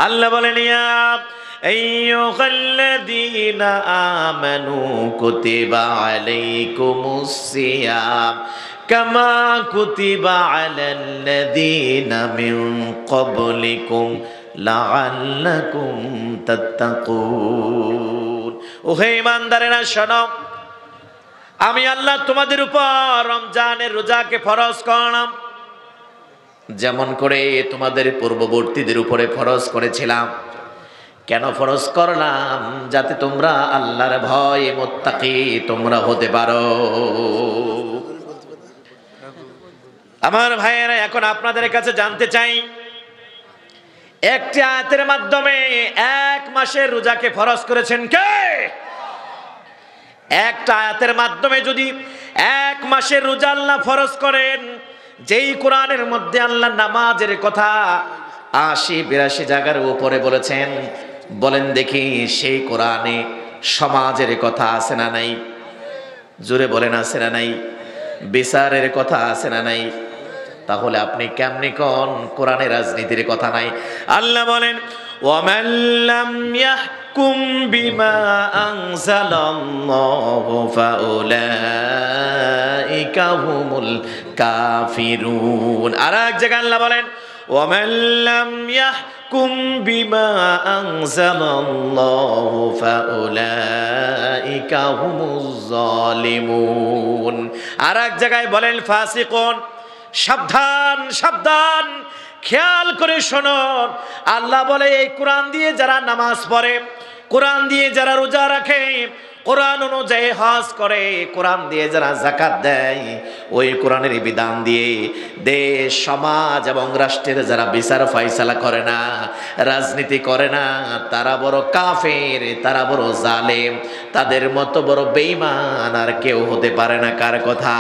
আল্লাহ বলেন ইয়া আইয়ুহাল্লাযীনা আমানু কুতিবা আলাইকুমুস সিয়াম কামা কুতিবা আলাল্লাযীনা মিন ক্বাবলিকুম লাআল্লাকুম তাত্তাকুন। ওহে ঈমানদারেরা শোনো, আমি আল্লাহ তোমাদের উপর রমজানের রোজাকে ফরজ করলাম, যেমন করে তোমাদের পূর্ববর্তীদের উপরে ফরজ করেছিলাম। কেন ফরজ করলাম? যাতে তোমরা আল্লাহর ভয় মুত্তাকি তোমরা হতে পারো। আমার ভাইয়েরা, এখন আপনাদের কাছে জানতে চাই, একটি আয়াতের মাধ্যমে 1 মাসের রোজাকে ফরজ করেছেন কে? একটা আয়াতের মাধ্যমে যদি 1 মাসের রোজা আল্লাহ ফরজ করেন, যেই কোরআনের মধ্যে আল্লাহ নামাজের কথা 80-82 জায়গার উপরে বলেছেন, বলেন দেখি সেই কোরআনে সমাজের কথা আছে না নাই? জোরে বলেন আছে না নাই? বিচারের কথা আছে না নাই? তাহলে আপনি কেমনে কোন কোরআনে রাজনীতির কথা নাই? আল্লাহ বলেন ওয়ামান লাম ইয়াহকুম বিমা আনজালাল্লাহু ফাউলাইকা হুমুল কাফিরুন। আর এক জায়গায় আল্লাহ বলেন ওয়ামান লাম ইয়াহকুম বিমা আনজালাল্লাহু ফাউলাইকা হুমুজ জালিমুন। আর এক জায়গায় বলেন ফাসিকুন। সাবধান সাবধান, খেয়াল করে শোনো। আল্লাহ বলে এই কোরআন দিয়ে যারা নামাজ পড়ে, কোরআন দিয়ে যারা রোজা রাখে, কোরআন অনুযায়ী হজ করে, কোরআন দিয়ে যারা যাকাত দেয়, ওই কোরআনের বিধান দিয়ে দেশ সমাজ এবং রাষ্ট্রের যারা বিচার ফয়সালা করে না, রাজনীতি করে না, তারা বড় কাফের, তারা বড় জালেম, তাদের মতো বড় বেঈমান আর কেউ হতে পারে না। কার কথা?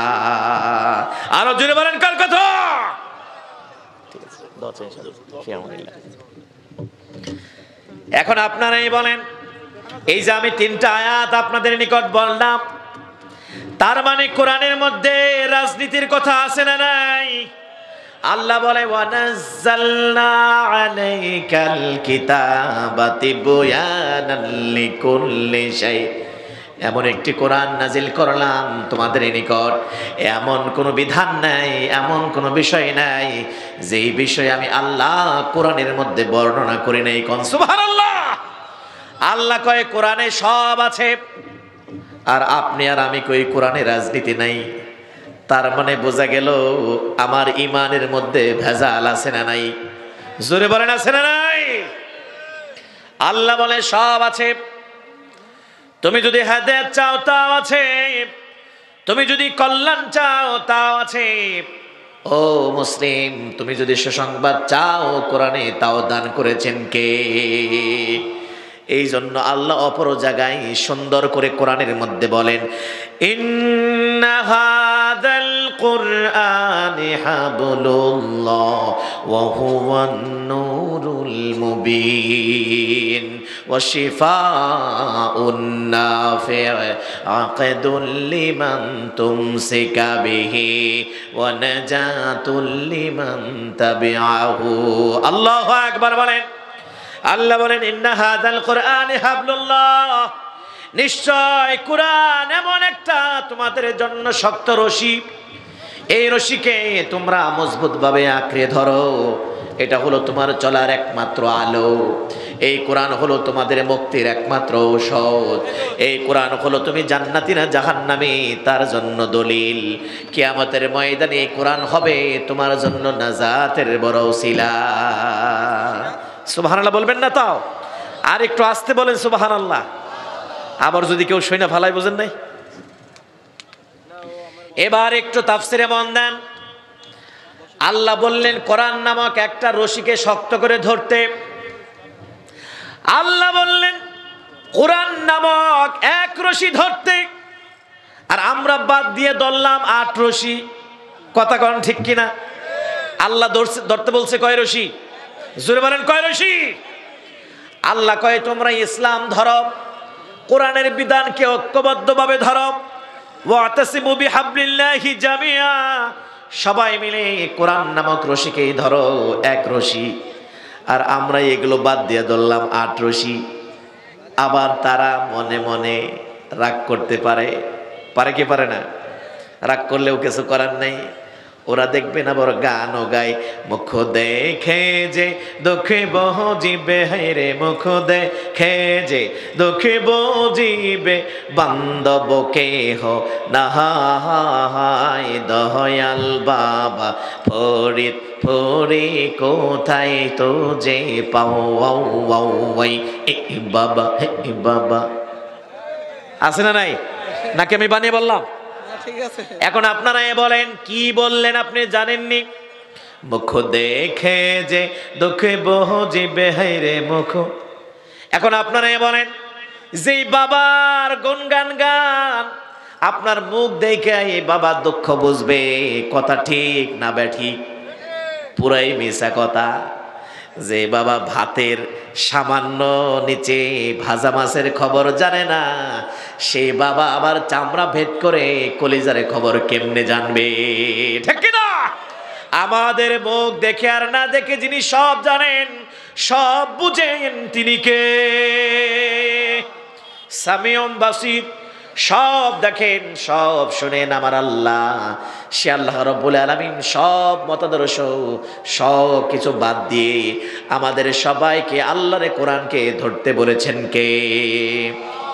আরো জোরে বলেন কার কথা? এখন আপনারাই বলেন, এই যে আমি 3টা আয়াত আপনাদের নিকট বললাম, তার মানে কোরআনের মধ্যে রাজনীতির কথা আছে না নাই? আল্লাহ বলে ওয়ানাজ্জালনা আলাইকাল কিতাবা তিবয়ানাল লিকুল্লি শাই। এমন একটি কোরআন নাজিল করলাম তোমাদের নিকট, এমন কোনো বিধান নাই, এমন কোনো বিষয় নাই যেই বিষয়ে আমি আল্লাহ কোরআনের মধ্যে বর্ণনা করি নাই। কোন সুবহানাল্লাহ। আল্লাহ কয় কোরআনে সব আছে, আর আপনি আর আমি কই কোরআনে রাজনীতি নাই। তার মানে বোঝা গেল আমার ইমানের মধ্যে ভেজাল আছে না নাই? জোরে বলেন আছে না নাই? আল্লাহ বলে সব আছে। তুমি যদি হেদায়েত চাও তাও আছে, তুমি যদি কল্যাণ চাও তাও আছে। ও মুসলিম, তুমি যদি সুসংবাদ চাও কোরআনে তাও দান করেছেন কে? এই জন্য আল্লাহ অপর জায়গায় সুন্দর করে কোরআনের মধ্যে বলেন ইন্না হাযাল কুরআনি হাবলুল্লাহ ওয়া হুয়ান নূরুল মুবিন ওয়া শিফাউন নাফি' আকাদুল লিমান তুমসিকা বিহি ওয়া নাজাতুল লিমান তাবি'আহু। আল্লাহু আকবার বলেন। আল্লাহ বলেন ইন্না হাযাল কুরআনি হাবলুল্লাহ, নিশ্চয় কুরআন এমন একটা তোমাদের জন্য শক্ত রশি, এই রশিকে তোমরা মজবুত ভাবে আঁকড়ে ধরো। এটা হলো তোমার চলার একমাত্র আলো। এই কোরআন হলো তোমাদের মুক্তির একমাত্র ঔষধ। এই কোরআন হলো তুমি জান্নাতি না জাহান্নামী তার জন্য দলিল। কিয়ামতের ময়দানে এই কোরআন হবে তোমার জন্য নাজাতের বড় ওসিলা। সুবহানাল্লাহ বলবেন না? তাও আর একটু আস্তে বলেন সুবহানাল্লাহ। আবার যদি কেউ শুনে ভালাই বুঝেন নাই। এবার একটু তাফসিরে মন দেন। আল্লাহ বললেন কোরআন নামক একটা রশিকে শক্ত করে ধরতে। আল্লাহ বললেন কোরআন নামক এক রশি ধরতে, আর আমরা বাদ দিয়ে ধরলাম 8 রশি। কথা কোন ঠিক কিনা? আল্লাহ ধরতে বলছে কয় রশি? জোরে বলেন কয় রশি? আল্লাহ কয় তোমরা ইসলাম ধরো, কোরআনের বিধানকে ঐক্যবদ্ধভাবে ধরো। ওয়াতাসিমু বিহাবলিল্লাহি জামিআ, সবাই মিলে কোরআন নামক রশিকেই ধরো, এক রশি। আর আমরা এগুলো বাদ দিয়ে ধরলাম আটরশি। আবার তারা মনে মনে রাগ করতে পারে, পারে কি পারে না? রাগ করলেও কিছু করার নেই। ওরা দেখবে না বড় গানও গায়, মুখ দেখে যে দুঃখে বজিবে, হায়রে মুখ দেখে যে দুঃখে বজিবে, বান্ধব কেহ নাহাই দয়াল বাবা ফরিদ ফরি কোথায় তো যে পাও বাবা হে বাবা। আছে না নাই? নাকি আমি বানিয়ে বললাম? এখন আপনারা বলেন কি বললেন আপনি জানেননি? মুখ দেখে যে দুঃখে বজিবে, হায়রে মুখ। এখন আপনারা বলেন যে বাবার গুণগান গান, আপনার মুখ দেখে এই বাবার দুঃখ বুঝবে, কথা ঠিক না ব্যাঠিক? পুরাই মিশা কথা। যে বাবা ভাতের সামান্য নিচে ভাজা মাছের খবর জানে না, সে বাবা আবার চামড়া ভেদ করে কলিজারে খবর কেমনে জানবে? ঠিক কিনা? আমাদের মুখ দেখে আর না দেখে যিনি সব জানেন, সব বুঝেন, তিনি কে? সামিউন বাসির। সব দেখেন, সব শুনেন আমার আল্লাহ। সে আল্লাহ রাব্বুল আলামিন সব মতাদর্শ, সব কিছু বাদ দিয়ে আমাদের সবাইকে আল্লাহর কোরআনকে ধরতে বলেছেন কে?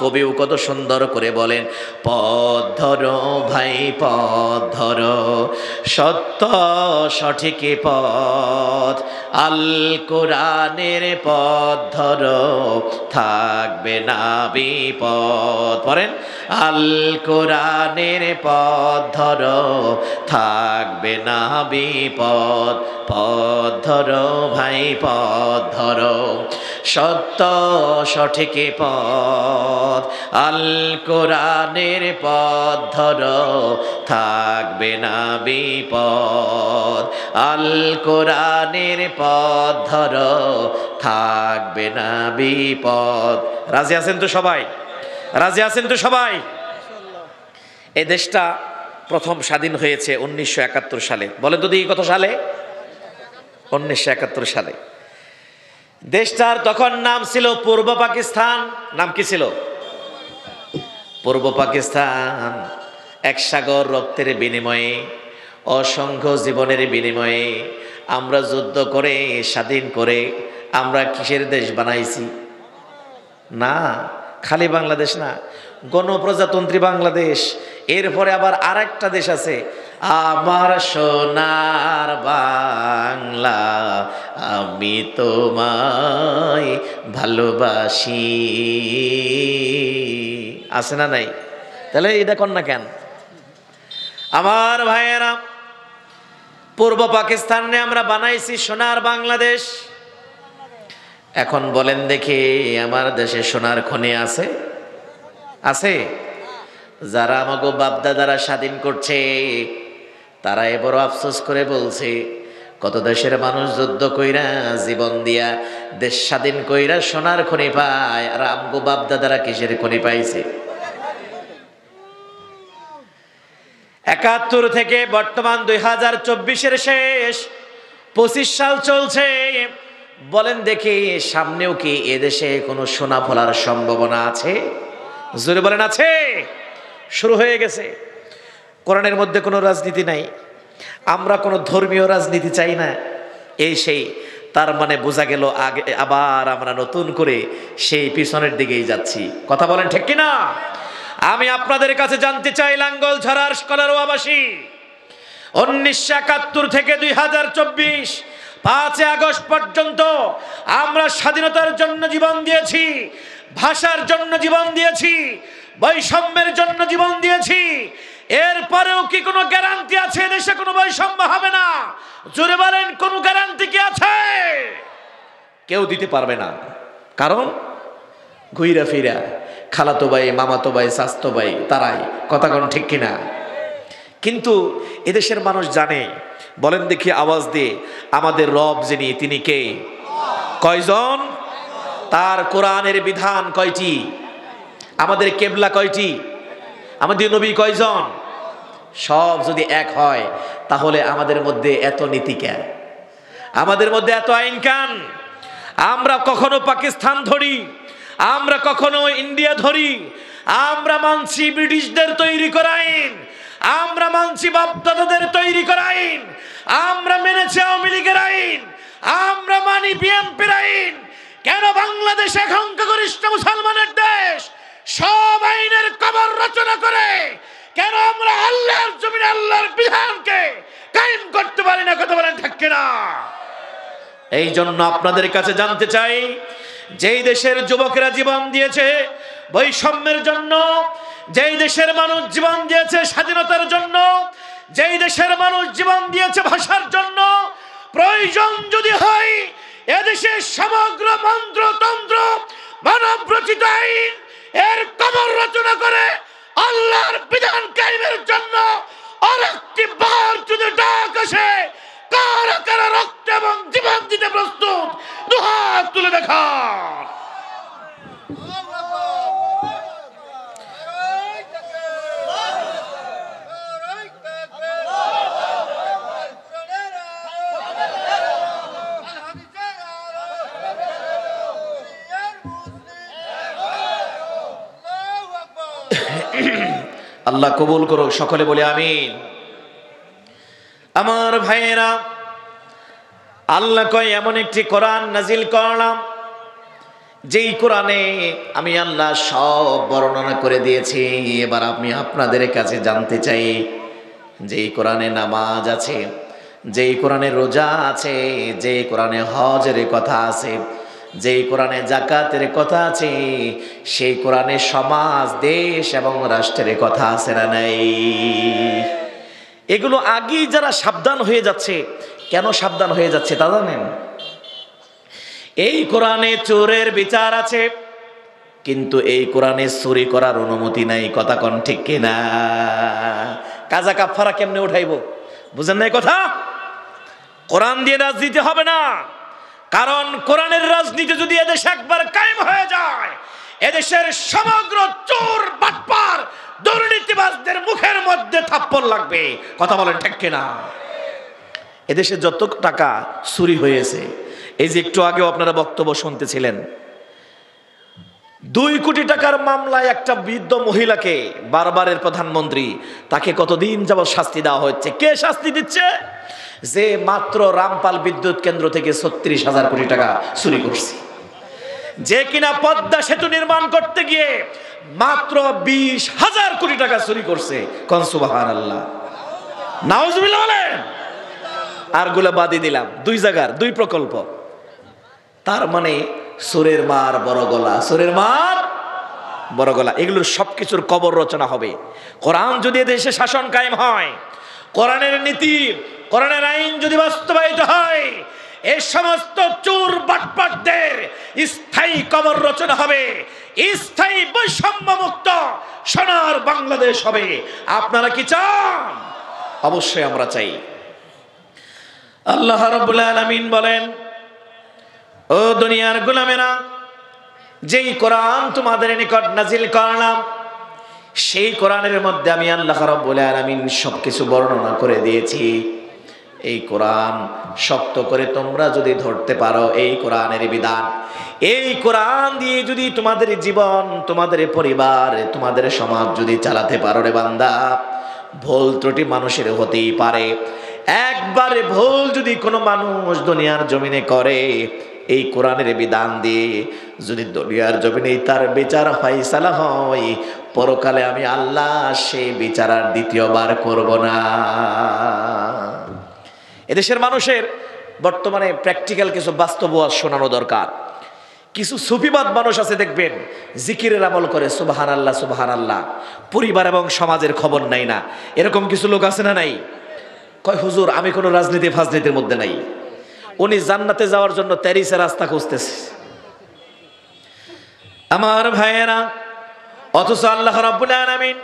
কবিও কত সুন্দর করে বলেন, পথ ধরো ভাই পথ ধরো, সত্য সঠিক পথ, আল কোরআনের পথ ধরো, থাকবে না বিপদ। পড়েন, আল কোরআনের পথ ধরো, থাকবে না বিপদ। পথ ধরো ভাই পথ ধরো, সত্য সঠিক পথ, আল কোরআনের পথ ধরো, থাকবে না বিপদ। আল কোরআনের পথ ধরো, থাকবে না বিপদ। রাজি আছেন তো সবাই? রাজি আছেন তো সবাই? এই দেশটা প্রথম স্বাধীন হয়েছে 1971 সালে। বলেন তো দেখি কত সালে? 1971 সালে। দেশটার তখন নাম ছিল পূর্ব পাকিস্তান। নাম কি ছিল? পূর্ব পাকিস্তান। এক সাগর রক্তের বিনিময়ে, অসংখ্য জীবনের বিনিময়ে আমরা যুদ্ধ করে স্বাধীন করে আমরা কিসের দেশ বানাইছি? না, খালি বাংলাদেশ না, গণপ্রজাতন্ত্রী বাংলাদেশ। এরপরে আবার আরেকটা দেশ আছে, আমার সোনার বাংলা, আমি তোমায় ভালোবাসি। আছে না নাই? তাহলে এটা কর না কেন? আমার ভাইয়েরা, পূর্ব পাকিস্তানে আমরা বানাইছি সোনার বাংলাদেশ। এখন বলেন দেখি, আমার দেশে সোনার খনি আছে? আছে? যারা আমাগো বাপদাদারা স্বাধীন করছে, তারা এবার আফসোস করে বলছে, কত দেশের মানুষ যুদ্ধ কইরা জীবন দিয়া দেশ স্বাধীন কইরা সোনার খনি পায়, আর আমগো বাপদাদারা কিসের খনি পাইছে? 71 থেকে বর্তমান 2024-এর শেষ, 25 সাল চলছে। বলেন দেখি, সামনেও কি এদেশে কোনো সোনা ফলার সম্ভাবনা আছে? জোরে বলেন, আছে? শুরু হয়ে গেছে। কোরআনের মধ্যে কোনো রাজনীতি নাই, আমরা কোনো ধর্মীয় রাজনীতি চাই না, এই সেই। তার মানে বোঝা গেল আগে আবার আমরা নতুন করে সেই পিছনের দিকেই যাচ্ছি। কথা বলেন ঠিক কিনা? আমি আপনাদের কাছে জানতে চাই, লাঙ্গল ঝরার কলারোয়াবাসী, 1971 থেকে 2024 5 আগস্ট পর্যন্ত আমরা স্বাধীনতার জন্য জীবন দিয়েছি, ভাষার জন্য জীবন দিয়েছি, বৈষম্যের জন্য জীবন দিয়েছি। এরপরেও কি কোনো গ্যারান্টি আছে দেশে কোনো বৈষম্য হবে না? জোরে বলেন, কোনো গ্যারান্টি কি আছে? কেউ দিতে পারবে না। কারণ ঘুইরা ফিরা খালাতো ভাই, মামাতো ভাই, চাচতো ভাই, তারাই। কথা কোন ঠিক কিনা? কিন্তু এদেশের মানুষ জানে। বলেন দেখি আওয়াজ দিয়ে, আমাদের রব যিনি, তিনি কে? কয়জন? তার কোরআনের বিধান কয়টি? আমাদের কেবলা কয়টি? আমাদের নবী কয়জন? সব যদি এক হয়, তাহলে আমাদের মধ্যে এত নীতি কেন? আমাদের মধ্যে এত আইন কেন? আমরা কখনো পাকিস্তান ধরি, আমরা কখনো ইন্ডিয়া ধরি, আমরা মানছি ব্রিটিশদের তৈরি করা আইন, আমরা মানছি বাপদাদাদের তৈরি করা আইন, আমরা মেনেছি আওয়ামী লীগের আইন, আমরা মানি বিএনপির আইন। কেন বাংলাদেশ সংখ্যাগরিষ্ঠ মুসলমানের দেশ, সব আইনের কবর রচনা করে কেন আমরা আল্লাহর জমিনে আল্লাহর বিধানকে কায়েম করতে পারি না? কথা বলেন ঠিক কিনা? এই জন্য আপনাদের কাছে জানতে চাই, যেই দেশের যুবকেরা জীবন দিয়েছে বৈষম্যের জন্য, যেই দেশের মানুষ জীবন দিয়েছে স্বাধীনতার জন্য, যেই দেশের মানুষ জীবন দিয়েছে ভাষার জন্য, প্রয়োজন যদি হয় এদেশের সমগ্র মন্ত্রতন্ত্র মানব রচিত আইন এর কবর রচনা করে আল্লাহর বিধান কায়েমের জন্য আরেকটি বার যদি ডাক আসে, কারা কারা রক্ত এবং জীবন দিতে প্রস্তুত দুহাত তুলে দেখা। আল্লাহ কবুল করুক, সকলে বলে আমিন। আমার ভাইয়েরা, আল্লাহ কয় এমন একটি কোরআন নাজিল করলাম যেই কোরআনে আমি আল্লাহ সব বর্ণনা করে দিয়েছি। এবার আমি আপনাদের কাছে জানতে চাই, যেই কোরআনে নামাজ আছে, যেই কোরআনে রোজা আছে, যেই কোরআনে হজের কথা আছে, যেই কোরআনে যাকাতের কথা আছে, সেই কোরআনে সমাজ, দেশ এবং রাষ্ট্রের কথা আছে না নাই? এগুলো আগেই যারা সাবধান হয়ে যাচ্ছে, কেন সাবধান হয়ে যাচ্ছে তা জানেন? এই কোরআনে চোরের বিচার আছে, কিন্তু এই কোরআনে চুরি করার অনুমতি নাই। কথা কোন ঠিক কিনা? কাজা কাফারা কেমনে উঠাইব? বুঝেন নাই কথা? কোরআন দিয়ে রাজনীতি হবে না, কারণ কোরআনের রাজনীতি যদি এদেশে একবার কায়েম হয়ে যায়, এদেশের সমগ্র চোর বাটপার দুর্নীতিবাজদের মুখের মধ্যে থাপ্পড় লাগবে। কথা বলেন ঠিক কিনা? এদেশে যত টাকা চুরি হয়েছে, এই যে একটু আগেও আপনারা বক্তব্য শুনতেছিলেন, 2 কোটি টাকার মামলায় একটা বৃদ্ধ মহিলাকে বারবারের প্রধানমন্ত্রী, তাকে কতদিন যাবত শাস্তি দেওয়া হচ্ছে। কে শাস্তি দিচ্ছে? যে মাত্র রামপাল বিদ্যুৎ কেন্দ্র থেকে 36,000 কোটি টাকা চুরি করছে, যে কিনা পদ্মা সেতু নির্মাণ করতে গিয়ে মাত্র 20,000 কোটি টাকা চুরি করছে। কোন সুবহানাল্লাহ, নাউজুবিল্লাহ বলেন। আর গুলা বাদই দিলাম, 2 জায়গার 2 প্রকল্প। তার মানে চোরের মার বড় গলা, চোরের মার বড় গলা। এগুলোর সবকিছুর কবর রচনা হবে। কোরআন যদি দেশে শাসন কায়েম হয়, কোরআনের নীতি, কোরআনের আইন যদি বাস্তবায়িত হয়, এই সমস্ত চোর বাটপাটদের স্থায়ী কবর রচনা হবে, স্থায়ী বৈষম্য মুক্ত সোনার বাংলাদেশ হবে। আপনারা কি চান? অবশ্যই আমরা চাই। আল্লাহ রাব্বুল আলামিন বলেন, ও দুনিয়ার গোলামেরা, যেই কোরআন তোমাদের নিকট নাজিল করলাম, সেই কোরআনের মধ্যে আমি আল্লাহ রাব্বুল আলামিন সবকিছু বর্ণনা করে দিয়েছি। এই কোরআন শক্ত করে তোমরা যদি ধরতে পারো, এই কোরআনের বিধান, এই কোরআন দিয়ে যদি তোমাদের জীবন, তোমাদের পরিবার, তোমাদের সমাজ যদি চালাতে পারো রে বান্দা, ভুল ত্রুটি মানুষের হতেই পারে। একবারে ভুল যদি কোনো মানুষ দুনিয়ার জমিনে করে, এই কোরআনের বিধান দিয়ে যদি দুনিয়ার জমিনে তার বিচার ফয়সালা হয়, পরকালে আমি আল্লাহ সেই বিচার আর দ্বিতীয়বার করব না। এদেশের মানুষের বর্তমানে প্র্যাকটিক্যাল কিছু বাস্তব ওয়াজ শোনানো দরকার। কিছু সুফিবাদ মানুষ আছে দেখবেন, জিকিরের আমল করে, সুবহানাল্লাহ সুবহানাল্লাহ, পরিবার এবং সমাজের খবর নাই না। এরকম কিছু লোক আছে না নাই? কয় হুজুর আমি কোনো রাজনীতি ফাজনীতির মধ্যে নাই, উনি জান্নাতে যাওয়ার জন্য তেরিসের রাস্তা খুঁজতেছে। আমার ভাইয়েরা, অথচ আল্লাহ রাব্বুল আলামিন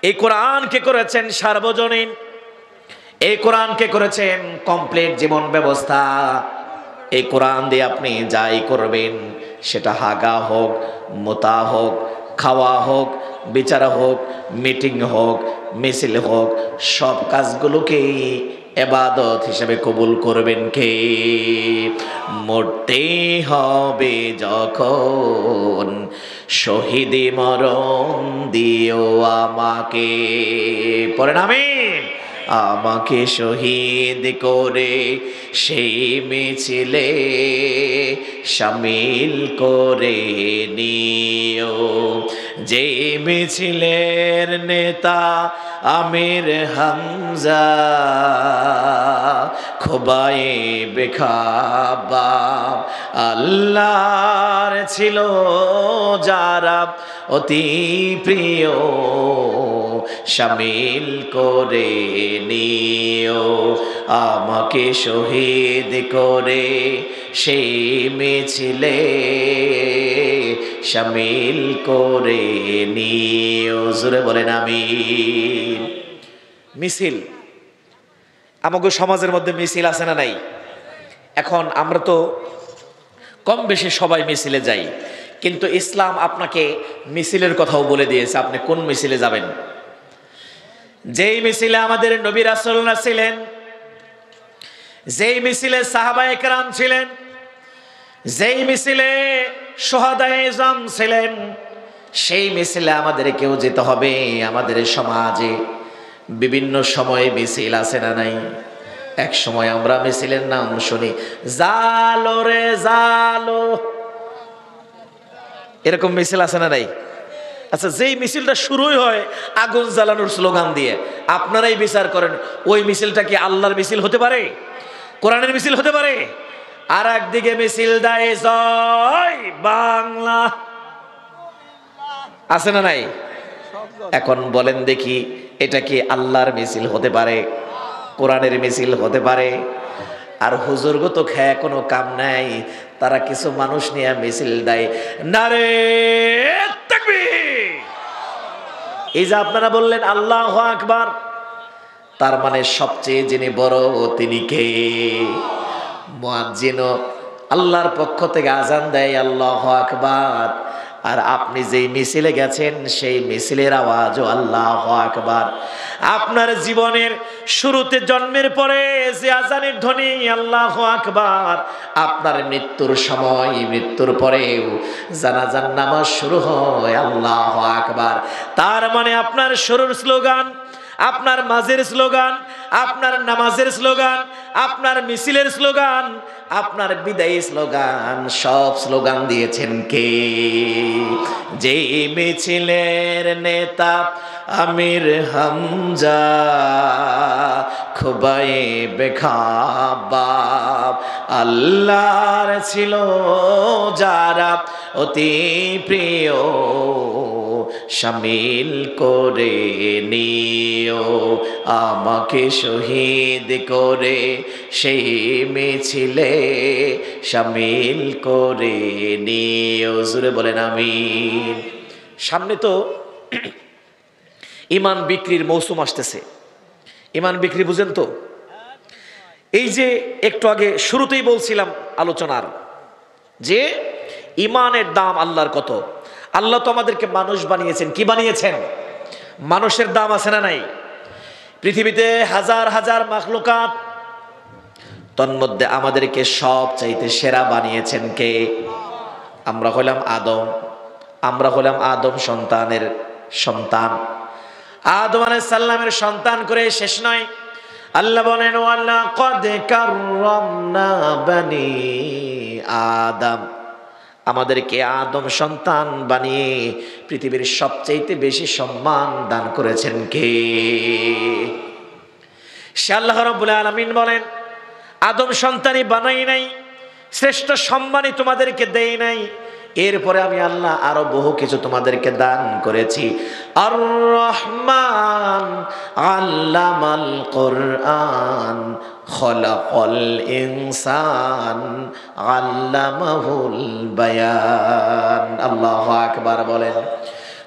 এই কোরআনকে করেছেন সার্বজনীন, এই কোরআনকে করেছেন কমপ্লিট জীবন ব্যবস্থা। এই কোরআন দিয়ে আপনি যাই করবেন, সেটা হাগা হোক, মোতা হোক, খাওয়া হোক, বিচার হোক, মিটিং হোক, মিছিল হোক, সব কাজগুলোকে ইবাদত হিসেবে কবুল করবেন কে? মরতে হবে যখন শহীদি মরণ দিও আমাকে। পড়েন আমিন। আমাকে শহীদ করে সেই মিছিলে শামিল করে নিও, যে মিছিলের নেতা আমির হামজা, খোবায়েবে খাব্বাব, আল্লাহর ছিল যারা অতি প্রিয়, শামিল করে নিও আমাকে শহীদ করে সেই মিছিলে শামিল করে নিও। জোরে বলেন আমিন। মিছিল, আমাদের সমাজের মধ্যে মিছিল আছে না নাই? এখন আমরা তো কম বেশি সবাই মিছিলে যাই, কিন্তু ইসলাম আপনাকে মিছিলের কথাও বলে দিয়েছে আপনি কোন মিছিলে যাবেন। যেই মিছিলে আমাদের নবী রাসূলুল্লাহ ছিলেন, যেই মিছিলে সাহাবায়ে কেরাম ছিলেন, যেই মিছিলে শুহাদায়ে ইজম ছিলেন, সেই মিছিলে আমাদেরকেও যেতে হবে। আমাদের সমাজে বিভিন্ন সময়ে মিছিল আছে না নাই? এক সময় আমরা মিছিলের নাম শুনি, জালো রে জালো, এরকম মিছিল আছে না নাই? আচ্ছা, যেই মিছিলটা শুরুই হয় আগুন জ্বালানোর স্লোগান দিয়ে, আপনারাই বিচার করেন ওই মিছিলটা কি আল্লাহর মিছিল হতে পারে? কোরআনের মিছিল হতে পারে? আর একদিকে মিছিল দেয় জয় বাংলা, আছে না নাই? এখন বলেন দেখি, এটা কি আল্লাহর মিছিল হতে পারে? কোরআনের মিছিল হতে পারে? আর হুজুরগো তো খেয়ে কোনো কাম নাই, তারা কিছু মানুষ নিয়ে মিছিল দেয়, নারে তাকবীর। এই যে আপনারা বললেন আল্লাহু আকবার, তার মানে সবচেয়ে যিনি বড় তিনি কে? মুয়াজ্জিন আল্লাহর পক্ষ থেকে আজান দেয় আল্লাহু আকবার, আর আপনি যেই মিছিলে গেছেন সেই মিছিলের আওয়াজও আল্লাহু আকবার। আপনার জীবনের শুরুতে জন্মের পরে যে আজানের ধ্বনি আল্লাহু আকবার, আপনার মৃত্যুর সময়, মৃত্যুর পরেও জানাজার নামাজ শুরু হয় আল্লাহু আকবার। তার মানে আপনার শুরুর স্লোগান, আপনার মাঝের স্লোগান, আপনার নামাজের স্লোগান, আপনার মিছিলের স্লোগান, আপনার বিদায়ী স্লোগান, সব স্লোগান দিয়েছেন কে? যে মিছিলের নেতা আমির হামজা, খোবায়েবে খাব্বাব, আল্লাহর ছিল যারা অতি প্রিয়, শামিল করে নিও আমাকে শহীদ করে সেই মিছিলে শামিল করে নিও। জোরে বলেন আমিন। সামনে তো ঈমান বিক্রির মৌসুম আসতেছে। ঈমান বিক্রি বুঝেন তো? এই যে একটু আগে শুরুতেই বলছিলাম আলোচনার, যে ঈমানের দাম আল্লাহর কত। আল্লাহ তো আমাদেরকে মানুষ বানিয়েছেন। কি বানিয়েছেন? মানুষের দাম আছে না নাই? পৃথিবীতে হাজার হাজার মাখলুকাত, তন্মধ্যে আমাদেরকে সব চাইতে সেরা বানিয়েছেন কে? আমরা হলাম আদম। আমরা হলাম আদম সন্তানের সন্তান। আদম আলাইহিস সালামের সন্তান করে শেষ নয়। আল্লাহ বলেন, ওয়ালাকাদ কাররামনা বানি আদম, আমাদেরকে আদম সন্তান বানিয়ে পৃথিবীর সবচাইতে বেশি সম্মান দান করেছেন কে? সে আল্লাহ রাব্বুল আলামিন বলেন, আদম সন্তানই বানাই নাই, শ্রেষ্ঠ সম্মানই তোমাদেরকে দেই নাই, এরপরে আমি আল্লাহ আরো বহু কিছু তোমাদেরকে দান করেছি। আর রহমান আল্লামাল কোরআন খলাকাল ইনসান আল্লামাহুল বায়ান। আল্লাহু আকবার বলেন।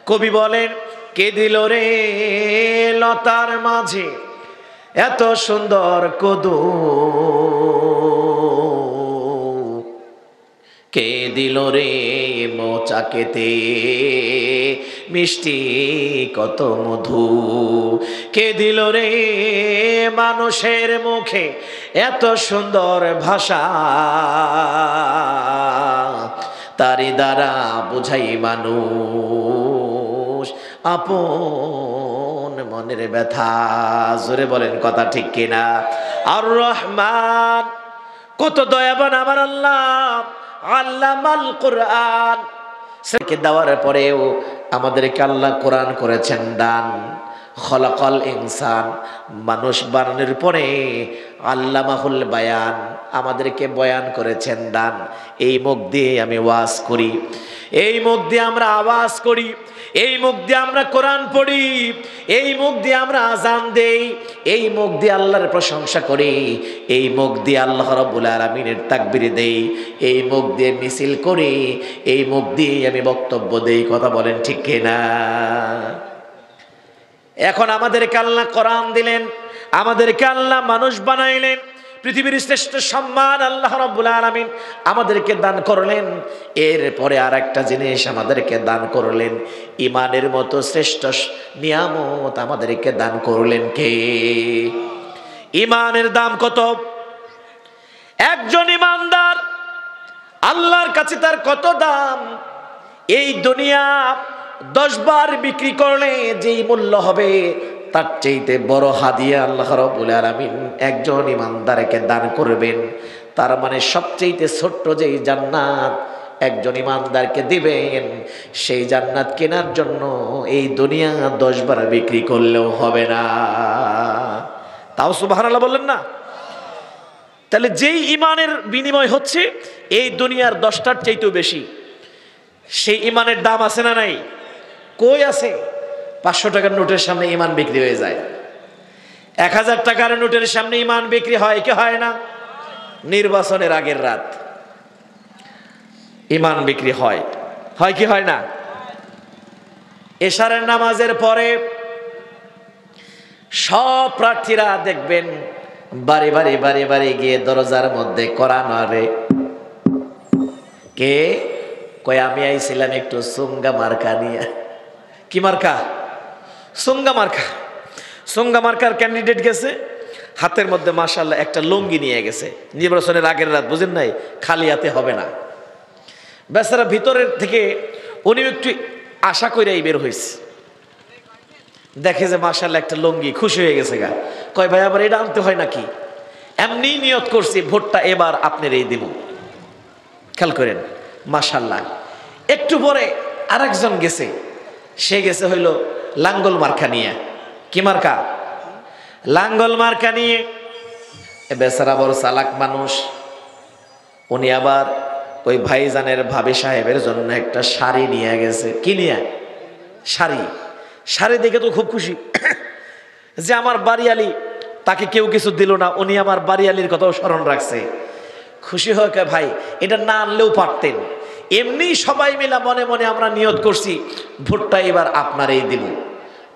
কবি বলেন, কে দিল রে লতার মাঝে এত সুন্দর কদু, কে দিল রে মোচাকেতে মিষ্টি কত মধু, কে দিল রে মানুষের মুখে এত সুন্দর ভাষা, তারি দ্বারা বুঝাই মানুষ আপন মনের ব্যথা। জোরে বলেন কথা ঠিক কিনা? আর রহমান কত দয়াবান আমার আল্লাহ, আল্লামাল কোরআন কে দেওয়ার পরেও আমাদেরকে আল্লাহ কোরআন করেছেন দান। খলাকাল ইনসান, মানুষ বানানোর পরে আল্লামাহুল বায়ান, আমাদেরকে বয়ান করেছেন দান। এই মুখ দিয়ে আমি ওয়াজ করি, এই মুখ দিয়ে আমরা আওয়াজ করি, এই মুখ দিয়ে আমরা কোরআন পড়ি, এই মুখ দিয়ে আমরা আজান দেই, এই মুখ দিয়ে আল্লাহর প্রশংসা করি, এই মুখ দিয়ে আল্লাহ রাব্বুল আলামিনের তাকবীর দেই, এই মুখ দিয়ে মিছিল করি, এই মুখ দিয়ে আমি বক্তব্য দেই। কথা বলেন ঠিক কিনা? এখন আমাদেরকে আল্লাহ কোরআন দিলেন, আমাদেরকে আল্লাহ মানুষ বানাইলেন, পৃথিবীর শ্রেষ্ঠ সম্মান আল্লাহ রাব্বুল আলামিন আমাদেরকে দান করলেন। এরপরে আর একটা জিনিস আমাদেরকে দান করলেন, ইমানের মতো শ্রেষ্ঠ নিয়ামত আমাদেরকে দান করলেন কে? ইমানের দাম কত? একজন ইমানদার আল্লাহর কাছে তার কত দাম? এই দুনিয়া 10 বার বিক্রি করলে যেই মূল্য হবে তার চাইতে বড় হাদিয়া আল্লাহ রাব্বুল আলামিন একজন ইমানদারকে দান করবেন। তার মানে সবচেয়ে ছোট্ট যেই জান্নাত একজন ইমানদারকে দিবেন, সেই জান্নাত কেনার জন্য এই দুনিয়া 10 বার বিক্রি করলেও হবে না। তাও সুবহানাল্লাহ বললেন না? তাহলে যেই ইমানের বিনিময় হচ্ছে এই দুনিয়ার 10টার চাইতেও বেশি, সেই ইমানের দাম আছে না নাই? কই আছে? 500 টাকার নোটের সামনে ইমান বিক্রি হয়ে যায়। 1000 টাকার নোটের সামনে ইমান বিক্রি হয় কি হয় না? নির্বাচনের আগের রাত ইমান বিক্রি হয়, হয় কি হয় না? এশারের নামাজের পরে সব প্রার্থীরা দেখবেন বাড়ি বাড়ি বাড়ি বাড়ি গিয়ে দরজার মধ্যে কোরআন আরে কে কয় আমি আইছিলাম একটু সুঙ্গা মার্কা নিয়ে। কি মার্কা? সুঙ্গা মার্কা। সুঙ্গা মার্কার ক্যান্ডিডেট গেছে, হাতের মধ্যে মাশাআল্লাহ একটা লুঙ্গি নিয়ে গেছে। নির্বাচনের আগের রাত, বুঝেন নাই? খালি হাতে হবে না। বেচারা ভিতরের থেকে উনি একটু আশা করেই বের হয়েছে, দেখে যে মাশাআল্লাহ একটা লুঙ্গি, খুশি হয়ে গেছে গা। কয় ভাই আবার এটা আনতে হয় নাকি? এমনি নিয়ত করছি ভোটটা এবার আপনার এই দিব। খেয়াল করেন মাশাআল্লাহ। একটু পরে আরেকজন গেছে, সে গেছে হইল লাঙ্গল মার্কা নিয়ে। কি মার্কা? লাঙ্গল মার্কা নিয়ে। বেচারা বড় চালাক মানুষ, উনি আবার ওই ভাইজানের ভাবি সাহেবের জন্য একটা শাড়ি নিয়ে গেছে। কি নিয়ে? শাড়ি। শাড়ি দেখে তো খুব খুশি যে আমার বাড়িয়ালি, তাকে কেউ কিছু দিল না, উনি আমার বাড়িয়ালির কথাও স্মরণ রাখছে। খুশি হয়ে কয় ভাই এটা না আনলেও পারতেন। এমনি সবাই মিলা মনে মনে আমরা নিয়ত করছি ভোটটা এবার আপনারই দিব।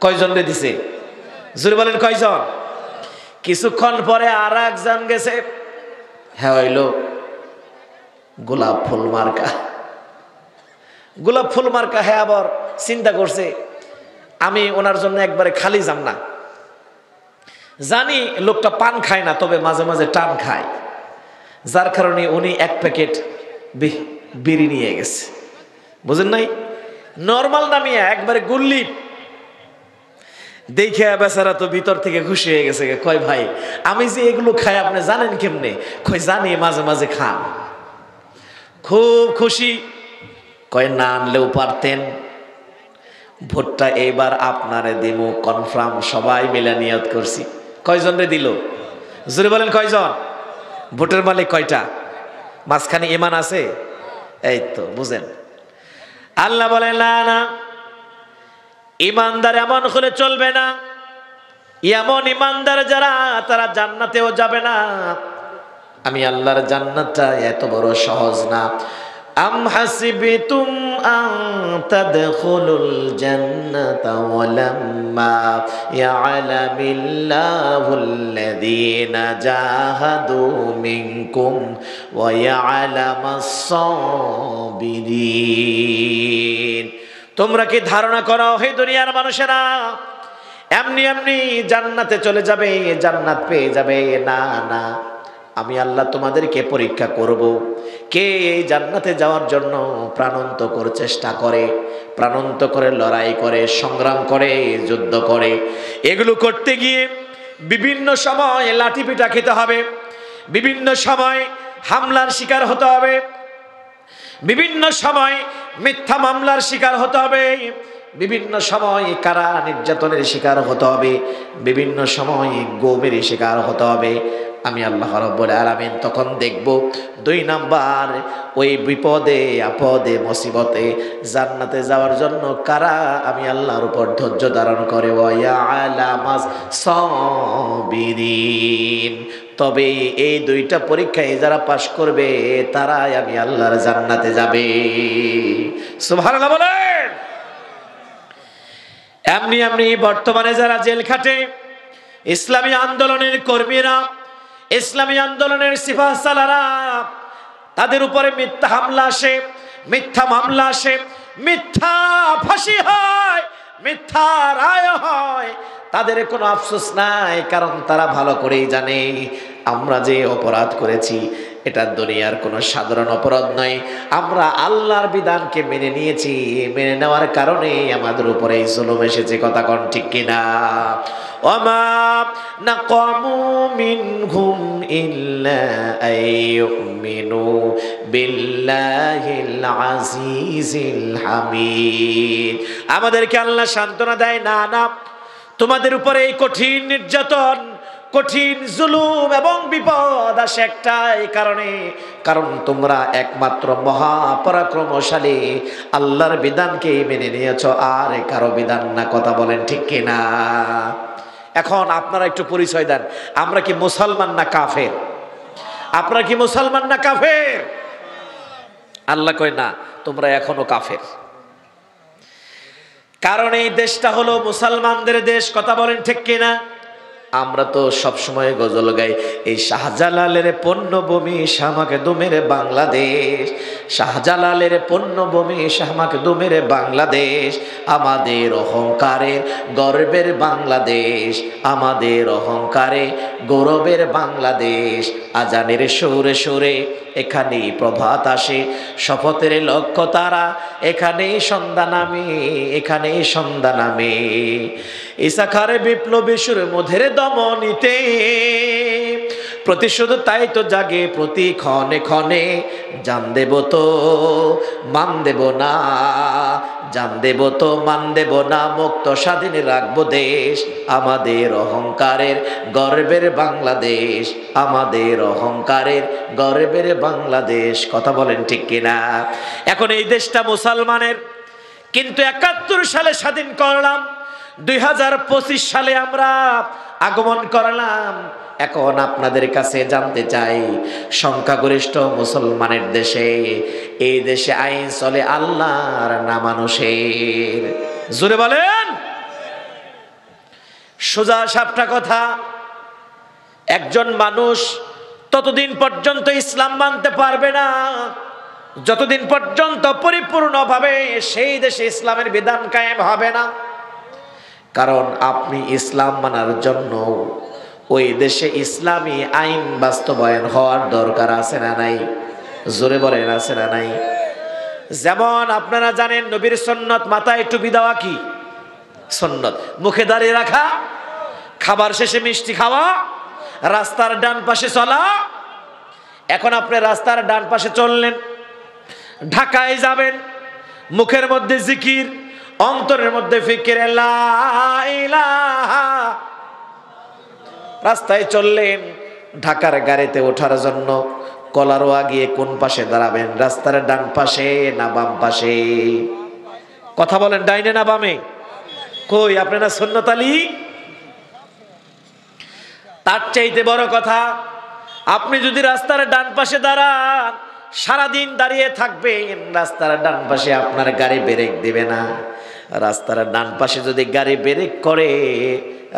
কয়জন রে দিছে? জোরে বলেন কয়জন? কিছুক্ষণ পরে আর একজন গেছে, হ্যাঁ হইল গোলাপ ফুল মার্কা। গোলাপ ফুল মার্কা। হ্যাঁ আবার চিন্তা করছে আমি ওনার জন্য একবারে খালি যাম না, জানি লোকটা পান খায় না, তবে মাঝে মাঝে টান খায়, যার কারণে উনি 1 প্যাকেট বিড়ি নিয়ে গেছে। বুঝেন নাই? নর্মাল নামিয়ে একবারে গুল্লি। দেখে বেচারা তো ভিতর থেকে খুশি হয়ে গেছে। কয় ভাই আমি যে এগুলো খাই আপনি জানেন কেমনে? কয় জানি, মাঝে মাঝে খান। খুব খুশি। কয় না আনলেও পারতেন, ভোটটা এইবার আপনারে দিব কনফার্ম। সবাই মিলে নিয়ত করছি। কয়জন রে দিল? জোরে বলেন কয়জন? ভোটের মালিক কয়টা? মাঝখানে ইমান আছে? এই তো বুঝেন। আল্লাহ বলেন না না, ইমানদার এমন হলে চলবে না। এমন ইমানদার যারা, তারা জান্নাতেও যাবে না। আমি আল্লাহর জান্নাতটা এত বড় সহজ না। আম হাসিবতুম আন তাদখুলুল জান্নাতা ওয়ালাম্মা ইয়ালামিল্লাহুল্লাযীনা জাহাদু মিনকুম ওয়া ইয়ালামাস সাবিরিন। তোমরা কি ধারণা করো হে দুনিয়ার মানুষেরা এমনি এমনি জান্নাতে চলে যাবে, জান্নাত পেয়ে যাবে? না না, আমি আল্লাহ তোমাদেরকে পরীক্ষা করব। কে এই জান্নাতে যাওয়ার জন্য প্রাণান্তকর চেষ্টা করে, প্রাণান্তকর লড়াই করে, সংগ্রাম করে, যুদ্ধ করে। এগুলো করতে গিয়ে বিভিন্ন সময় লাঠি পিটা খেতে হবে, বিভিন্ন সময় হামলার শিকার হতে হবে, বিভিন্ন সময় মিথ্যা মামলার শিকার হতে হবে, বিভিন্ন সময় কারা নির্যাতনের শিকার হতে হবে, বিভিন্ন সময় গোমের শিকার হতে হবে। আমি আল্লাহ রাব্বুল আলামিন তখন দেখব 2 নাম্বার ওই বিপদে আপদে মুসিবতে জান্নাতে যাওয়ার জন্য কারা আমি আল্লাহর উপর ধৈর্য ধারণ করে। ওয়া ইয়ালামাস সাবিরিন। তবে এই 2টা পরীক্ষায় যারা পাশ করবে তারাই আমি আল্লাহর জান্নাতে যাবে। সুবহানাল্লাহ বলেন। এমনি এমনি বর্তমানে যারা জেল খাটে, ইসলামী আন্দোলনের কর্মীরা, ইসলামী আন্দোলনের সিপাহসালারা, তাদের উপরে মিথ্যা হামলা আসে, মিথ্যা মামলা আসে, মিথ্যা ফাঁসি হয়, মিথ্যা রায় হয়, তাদের কোনো আফসোস নাই, কারণ তারা ভালো করেই জানে আমরা যে অপরাধ করেছি এটা দুনিয়ার কোনো সাধারণ অপরাধ নয়। আমরা আল্লাহর বিধানকে মেনে নিয়েছি, মেনে নেওয়ার কারণে আমাদের উপরে এই জুলুম এসেছে। কথা কোন ঠিক কিনা? ওয়ামা নাকামু মিনহুম ইল্লা আইয়ুমিনু বিল্লাহিল আজিজিল হামিদ। আমাদেরকে আল্লাহ সান্ত্বনা দেয়, না না, তোমাদের উপরে এই কঠিন নির্যাতন, কঠিন জুলুম এবং বিপদ আসে একটাই কারণে, কারণ তোমরা একমাত্র মহাপরাক্রমশালী আল্লাহর বিধানকে মেনে নিয়েছো, আর কারো বিধান না। কথা বলেন ঠিক কিনা? এখন আপনারা একটু পরিচয় দেন, আমরা কি মুসলমান না কাফের? আপনারা কি মুসলমান না কাফের? আল্লাহ কয় না, তোমরা এখনো কাফের। কারণ এই দেশটা হলো মুসলমানদের দেশ। কথা বলেন ঠিক কিনা? আমরা তো সবসময় গজল গাই, এই শাহজালালের পণ্যভূমি শাহমাখদুমের বাংলাদেশ, শাহজালালের পণ্যভূমি শাহমাখদুমের বাংলাদেশ, আমাদের অহংকারে গর্বের বাংলাদেশ, আমাদের অহংকারে গৌরবের বাংলাদেশ। আজানের সুরে সুরে এখানেই প্রভাত আসে, শপথের লক্ষ্য তারা এখানেই সন্ধ্যা নামে, এখানেই সন্ধ্যা নামে। ইসাখারে বিপ্লবী সুর মধুর দমনীতে প্রতিশোধ তাই তো জাগে প্রতি ক্ষণে ক্ষণে। জান দেব তো মান দেব না, জান দেব তো মান দেব না, মুক্ত স্বাধীন রাখবো দেশ, আমাদের অহংকারের গর্বের বাংলাদেশ, আমাদের অহংকারের গর্বের বাংলাদেশ। কথা বলেন ঠিক কিনা? এখন এই দেশটা মুসলমানের, কিন্তু 71 সালে স্বাধীন করলাম, 2025 সালে আমরা আগমন করলাম। এখন আপনাদের কাছে জানতে চাই, সংখ্যাগরিষ্ঠ মুসলমানের দেশে, এই দেশে আইন চলে আল্লাহর না মানুষের? জোরে বলেন। সোজা সাপটা কথা, একজন মানুষ ততদিন পর্যন্ত ইসলাম মানতে পারবে না যতদিন পর্যন্ত পরিপূর্ণভাবে সেই দেশে ইসলামের বিধান কায়েম হবে না। কারণ আপনি ইসলাম মানার জন্য ওই দেশে ইসলামী আইন বাস্তবায়ন হওয়ার দরকার আছে না নাই? জোরে বলেন, আছে না নাই? যেমন আপনারা জানেন নবীর সুন্নত মাথায় টুপি দেওয়া কি সুন্নত, মুখে দাঁড়িয়ে রাখা, খাবার শেষে মিষ্টি খাওয়া, রাস্তার ডান পাশে চলা। এখন আপনি রাস্তার ডান পাশে চললেন, ঢাকায় যাবেন, মুখের মধ্যে জিকির, অন্তরের মধ্যে ফিকির, লা ইলাহা। রাস্তায় চললেন, ঢাকার গাড়িতে ওঠার জন্য কলারোয়া গিয়ে কোন পাশে দাঁড়াবেন? রাস্তার ডান পাশে না বাম পাশে? কথা বলেন, ডাইনে না বামে? কই আপনারা সুন্নত আলী? তার চাইতে বড় কথা, আপনি যদি রাস্তার ডান পাশে দাঁড়ান, সারাদিন দাঁড়িয়ে থাকবেন, রাস্তার ডান পাশে আপনার গাড়ি ব্রেক দিবে না। রাস্তার ডান পাশে যদি গাড়ি ব্রেক করে,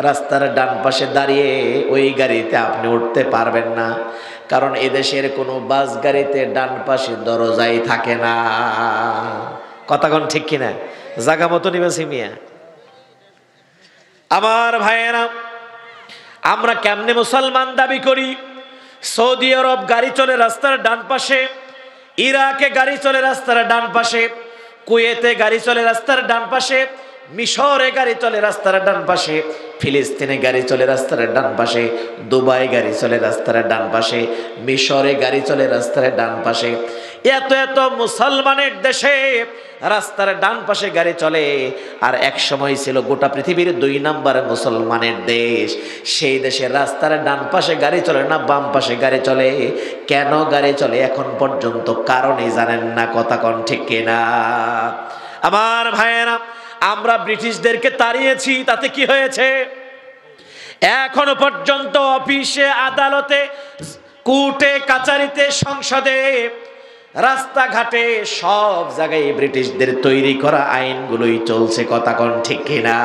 রাস্তার ডান পাশে দাঁড়িয়ে ওই গাড়িতে আপনি উঠতে পারবেন না, কারণ এদেশের কোনো বাস গাড়িতে ডান পাশে দরজাই থাকে না। কথা কোন ঠিক কিনা? জায়গা মতো নিবেছি মিয়া। আমার ভাইয়েরা, আমরা কেমনে মুসলমান দাবি করি? সৌদি আরব গাড়ি চলে রাস্তার ডান পাশে, ইরাকে গাড়ি চলে রাস্তার ডান পাশে, কুয়েতে গাড়ি চলে রাস্তার ডান পাশে, মিশরে গাড়ি চলে রাস্তার ডান পাশে, ফিলিস্তিনে গাড়ি চলে রাস্তার ডান পাশে, দুবাই গাড়ি চলে রাস্তার ডান পাশে, মিশরে গাড়ি চলে রাস্তার ডান পাশে। এত এত মুসলমানের দেশে রাস্তার ডান পাশে গাড়ি চলে। আর এক সময় ছিল গোটা পৃথিবীর 2 নম্বর মুসলমানের দেশ, সেই দেশে রাস্তার ডান পাশে গাড়ি চলে না, বাম পাশে গাড়ি চলে। কেন গাড়ি চলে এখন পর্যন্ত কারণই জানেন না। কথা কোন ঠিক কিনা? আমার ভাইয়েরা, আমরা ব্রিটিশদেরকে তাড়িয়েছি, তাতে কি হয়েছে? এখনো পর্যন্ত অফিসে, আদালতে, কোর্টে, কাচারিতে, সংসদে, রাস্তাঘাটে সব জায়গায় ব্রিটিশদের তৈরি করা আইনগুলোই চলছে। কথা কোন ঠিক কিনা?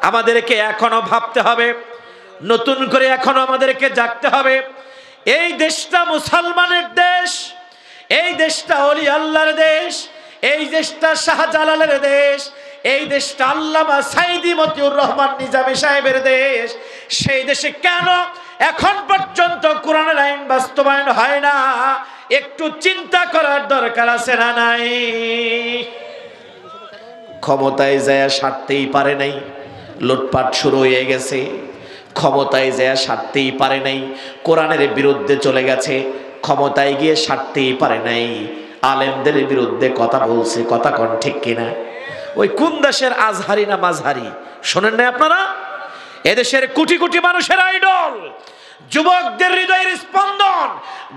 আমাদেরকে এখনো ভাবতে হবে, নতুন করে এখনো আমাদেরকে জাগতে হবে। এই দেশটা মুসলমানের দেশ, এই দেশটা ওলি আল্লাহর দেশ, এই দেশটা শাহজালালের দেশ, এই দেশটা আল্লামা সাইদি মতিউর রহমান নিজামী সাহেবের দেশ। সেই দেশে কেন এখন পর্যন্ত কোরআনের আইন বাস্তবায়ন হয় না? একটু চিন্তা করার দরকার আছে না নাই? ক্ষমতায় যায় সারতেই পারে নাই, লুটপাট শুরু হয়ে গেছে। ক্ষমতায় যায় সারতেই পারে নাই, কোরআনের বিরুদ্ধে চলে গেছে। ক্ষমতায় গিয়ে সারতেই পারে নাই, আলেমদের বিরুদ্ধে কথা বলছে। কথা কোন ঠিক কিনা? ওই কোন দেশের আজহারি না মাঝহারি শোনেন না আপনারা? এদেশের কোটি কোটি মানুষের আইডল, যুবকদের হৃদয়ের স্পন্দন,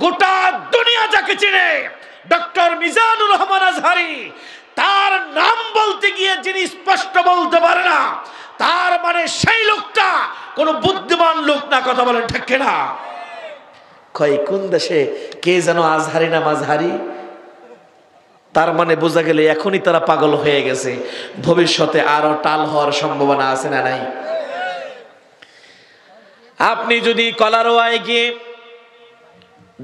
গোটা দুনিয়া যাকে চিনে, ডক্টর মিজানুর রহমান আজহারি। তার নাম বলতে গিয়ে যিনি স্পষ্ট বলতে পারে না, তার মানে সেই লোকটা কোন বুদ্ধিমান লোক না। কথা বলেন ঠিক কিনা? কয় কোন দেশে কে যেন আজহারি না মাঝহারি, তার মানে বোঝা গেলে এখনই তারা পাগল হয়ে গেছে, ভবিষ্যতে আরো টাল হওয়ার সম্ভাবনা আছে না নাই? আপনি যদি কলারোয়ায় গিয়ে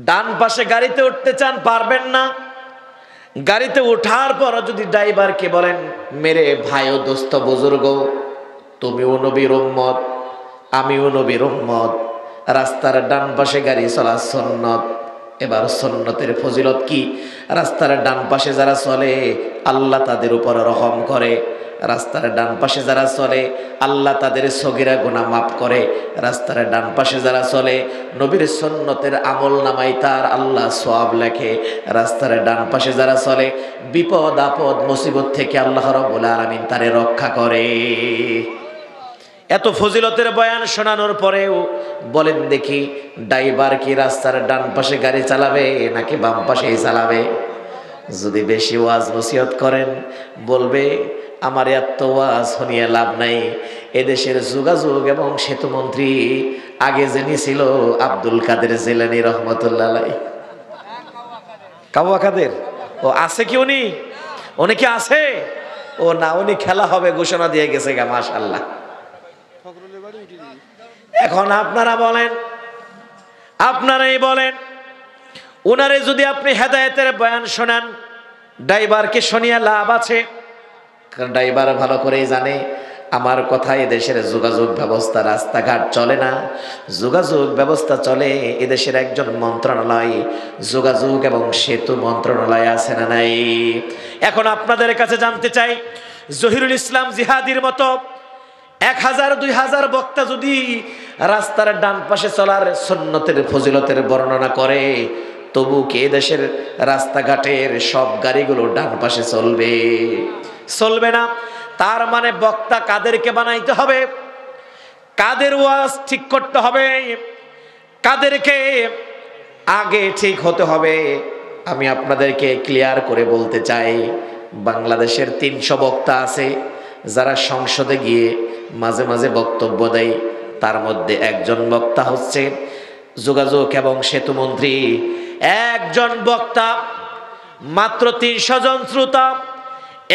ডান পাশে গাড়িতে উঠতে চান, পারবেন না। গাড়িতে ওঠার পর যদি ড্রাইভারকে বলেন, মেরে ভাই ও দোস্ত বুজুর্গ, তুমিও নবীর উম্মত, আমিও নবীর উম্মত, রাস্তার ডান পাশে গাড়ি চলা সুন্নত। এবার সুন্নতের ফজিলত কি? রাস্তার ডান পাশে যারা চলে আল্লাহ তাদের উপর রহম করে। রাস্তার ডান পাশে যারা চলে আল্লাহ তাদের সগীরা গুনাহ মাফ করে। রাস্তার ডান পাশে যারা চলে নবীর সুন্নতের আমল নামায় তার আল্লাহ সওয়াব লেখে। রাস্তার ডান পাশে যারা চলে বিপদ আপদ মুসিবত থেকে আল্লাহ রাব্বুল আলামিন তারে রক্ষা করে। এত ফজিলতের বয়ান শোনানোর পরেও বলেন দেখি, ড্রাইভার কি রাস্তার ডান পাশে গাড়ি চালাবে নাকি বাম পাশেই চালাবে? যদি বেশি ওয়াজ নসিহত করেন, বলবে আমার এত ওয়াজ শুনিয়ে লাভ নাই। এদেশের যোগাযোগ এবং সেতু মন্ত্রী আগে যিনি ছিল আব্দুল কাদের জিলানী রহমতুল্লাহ আলাইহি। কাওয়া কাদের ও আছে কি? উনি কি আছে? ও না, উনি খেলা হবে ঘোষণা দিয়ে গেছে গা, মাশাআল্লাহ। এখন আপনারা বলেন, আপনারাই বলেন, ওনারে যদি আপনি হেদায়েতের বয়ান শোনান, ড্রাইভারকে শুনিয়ে লাভ আছে? কারণ ড্রাইভার ভালো করেই জানে আমার কথায় এদেশের যোগাযোগ ব্যবস্থা, রাস্তাঘাট চলে না। যোগাযোগ ব্যবস্থা চলে এদেশের একজন মন্ত্রণালয়, যোগাযোগ এবং সেতু মন্ত্রণালয় আছে না নাই? এখন আপনাদের কাছে জানতে চাই, জহিরুল ইসলাম জিহাদির মতো 1000-2000 বক্তা যদি রাস্তার ডান পাশে চলার সুন্নতের ফজিলতের বর্ণনা করে, তবু কি এদেশের রাস্তাঘাটের সব গাড়িগুলো ডান পাশে চলবে? চলবে না। তার মানে বক্তা কাদেরকে বানাইতে হবে? কাদের ওয়াজ ঠিক করতে হবে? কাদেরকে আগে ঠিক হতে হবে? আমি আপনাদেরকে ক্লিয়ার করে বলতে চাই, বাংলাদেশের 300 বক্তা আছে যারা সংসদে গিয়ে মাঝে মাঝে বক্তব্য দেয়। তার মধ্যে একজন বক্তা হচ্ছে যোগাযোগ এবং সেতু মন্ত্রী। একজন বক্তা, মাত্র 300 জন শ্রোতা,